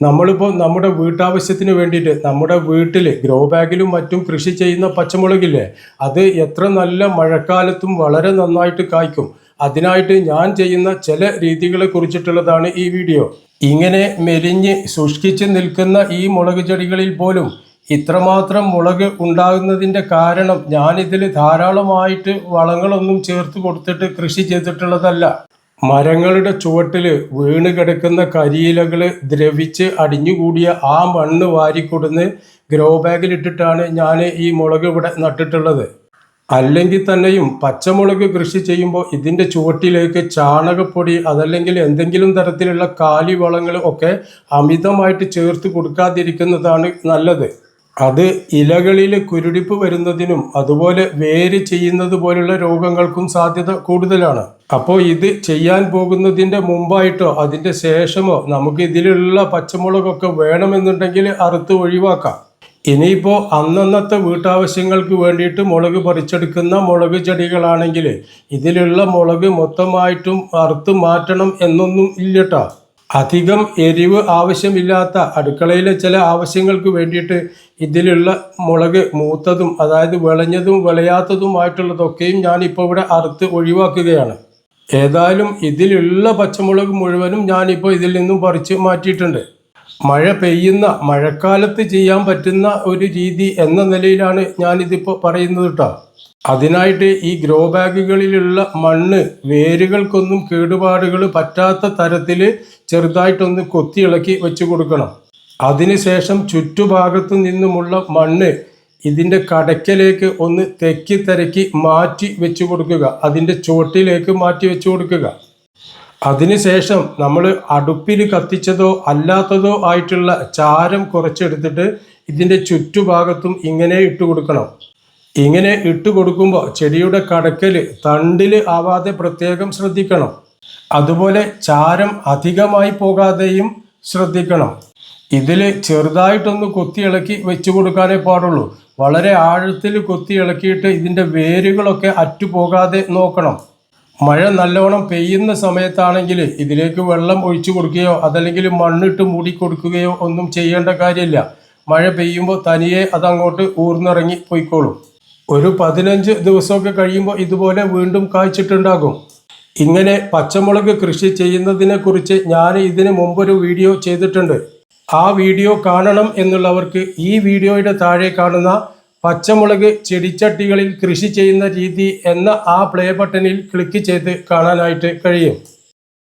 നമ്മളിപ്പോൾ നമ്മുടെ വീട്ടാവശ്യത്തിന് വേണ്ടിയിട്ട് നമ്മുടെ വീട്ടിൽ ഗ്രോ ബാഗിലും മറ്റും കൃഷി ചെയ്യുന്ന പച്ചമുളകില്ലേ, അത് എത്ര നല്ല മഴക്കാലത്തും വളരെ നന്നായിട്ട് കായ്ക്കും. അതിനായിട്ട് ഞാൻ ചെയ്യുന്ന ചില രീതികളെ കുറിച്ചിട്ടുള്ളതാണ് ഈ വീഡിയോ. ഇങ്ങനെ മെലിഞ്ഞ് ശുഷ്കിച്ച് നിൽക്കുന്ന ഈ മുളക് ചെടികളിൽ പോലും ഇത്രമാത്രം മുളക് ഉണ്ടാകുന്നതിൻ്റെ കാരണം ഞാനിതിൽ ധാരാളമായിട്ട് വളങ്ങളൊന്നും ചേർത്ത് കൊടുത്തിട്ട് കൃഷി ചെയ്തിട്ടുള്ളതല്ല. മരങ്ങളുടെ ചുവട്ടിൽ വീണ് കിടക്കുന്ന കരിയിലകൾ ദ്രവിച്ച് അടിഞ്ഞുകൂടിയ ആ മണ്ണ് വാരിക്കൊടുന്ന് ഗ്രോ ബാഗിലിട്ടിട്ടാണ് ഞാൻ ഈ മുളക് ഇവിടെ നട്ടിട്ടുള്ളത്. അല്ലെങ്കിൽ തന്നെയും പച്ചമുളക് കൃഷി ചെയ്യുമ്പോൾ ഇതിൻ്റെ ചുവട്ടിലേക്ക് ചാണകപ്പൊടി അതല്ലെങ്കിൽ എന്തെങ്കിലും തരത്തിലുള്ള കാലിവളങ്ങൾ ഒക്കെ അമിതമായിട്ട് ചേർത്ത് കൊടുക്കാതിരിക്കുന്നതാണ് നല്ലത്. അത് ഇലകളിൽ കുരുടിപ്പ് വരുന്നതിനും അതുപോലെ വേര് ചെയ്യുന്നത് പോലുള്ള രോഗങ്ങൾക്കും സാധ്യത കൂടുതലാണ്. അപ്പോൾ ഇത് ചെയ്യാൻ പോകുന്നതിൻ്റെ മുമ്പായിട്ടോ അതിൻ്റെ ശേഷമോ നമുക്ക് ഇതിലുള്ള പച്ചമുളകൊക്കെ വേണമെന്നുണ്ടെങ്കിൽ അറുത്ത് ഒഴിവാക്കാം. ഇനിയിപ്പോൾ അന്നന്നത്തെ വീട്ടാവശ്യങ്ങൾക്ക് വേണ്ടിയിട്ട് മുളക് പറിച്ചെടുക്കുന്ന മുളക് ചെടികളാണെങ്കിൽ ഇതിലുള്ള മുളക് മൊത്തമായിട്ടും അറുത്ത് മാറ്റണം എന്നൊന്നും ഇല്ലട്ടോ. അധികം എരിവ് ആവശ്യമില്ലാത്ത അടുക്കളയിലെ ചില ആവശ്യങ്ങൾക്ക് വേണ്ടിയിട്ട് ഇതിലുള്ള മുളക് മൂത്തതും അതായത് വിളഞ്ഞതും വിളയാത്തതുമായിട്ടുള്ളതൊക്കെയും ഞാനിപ്പോൾ ഇവിടെ അറുത്ത് ഒഴിവാക്കുകയാണ്. ഏതായാലും ഇതിലുള്ള പച്ചമുളക് മുഴുവനും ഞാനിപ്പോൾ ഇതിൽ നിന്നും പറിച്ച് മാറ്റിയിട്ടുണ്ട്. മഴ പെയ്യുന്ന മഴക്കാലത്ത് ചെയ്യാൻ പറ്റുന്ന ഒരു രീതി എന്ന നിലയിലാണ് ഞാനിതിപ്പോൾ പറയുന്നത് കേട്ടോ. അതിനായിട്ട് ഈ ഗ്രോ ബാഗുകളിലുള്ള മണ്ണ് വേരുകൾക്കൊന്നും കേടുപാടുകൾ പറ്റാത്ത തരത്തിൽ ചെറുതായിട്ടൊന്ന് കൊത്തിയിളക്കി വെച്ച് കൊടുക്കണം. അതിനുശേഷം ചുറ്റുഭാഗത്തു നിന്നുമുള്ള മണ്ണ് ഇതിൻ്റെ കടയ്ക്കലേക്ക് ഒന്ന് തെക്കി തിരക്കി മാറ്റി വെച്ച് കൊടുക്കുക. അതിൻ്റെ ചുവട്ടിലേക്ക് മാറ്റി വെച്ച് കൊടുക്കുക. അതിനുശേഷം നമ്മൾ അടുപ്പിൽ കത്തിച്ചതോ അല്ലാത്തതോ ആയിട്ടുള്ള ചാരം കുറച്ചെടുത്തിട്ട് ഇതിൻ്റെ ചുറ്റുഭാഗത്തും ഇങ്ങനെ ഇട്ട് കൊടുക്കണം. ഇങ്ങനെ ഇട്ട് കൊടുക്കുമ്പോൾ ചെടിയുടെ കടക്കൽ തണ്ടിൽ ആവാതെ പ്രത്യേകം ശ്രദ്ധിക്കണം. അതുപോലെ ചാരം അധികമായി പോകാതെയും ശ്രദ്ധിക്കണം. ഇതിൽ ചെറുതായിട്ടൊന്ന് കൊത്തി ഇളക്കി വെച്ച് കൊടുക്കാനേ പാടുള്ളൂ. വളരെ ആഴത്തിൽ കൊത്തി ഇളക്കിയിട്ട് ഇതിൻ്റെ വേരുകളൊക്കെ അറ്റുപോകാതെ നോക്കണം. മഴ നല്ലോണം പെയ്യുന്ന സമയത്താണെങ്കിൽ ഇതിലേക്ക് വെള്ളം ഒഴിച്ചു കൊടുക്കുകയോ അതല്ലെങ്കിൽ മണ്ണിട്ട് മൂടി കൊടുക്കുകയോ ഒന്നും ചെയ്യേണ്ട കാര്യമില്ല. മഴ പെയ്യുമ്പോൾ തനിയെ അതങ്ങോട്ട് ഊർന്നിറങ്ങി പോയിക്കോളും. ഒരു 15 ദിവസമൊക്കെ കഴിയുമ്പോൾ ഇതുപോലെ വീണ്ടും കായ്ച്ചിട്ടുണ്ടാകും. ഇങ്ങനെ പച്ചമുളക് കൃഷി ചെയ്യുന്നതിനെ കുറിച്ച് ഞാൻ ഇതിന് മുമ്പൊരു വീഡിയോ ചെയ്തിട്ടുണ്ട്. ആ വീഡിയോ കാണണം എന്നുള്ളവർക്ക് ഈ വീഡിയോയുടെ താഴെ കാണുന്ന പച്ചമുളക് ചെടിച്ചട്ടികളിൽ കൃഷി ചെയ്യുന്ന രീതി എന്ന ആ പ്ലേ ബട്ടണിൽ ക്ലിക്ക് ചെയ്ത് കാണാനായിട്ട് കഴിയും.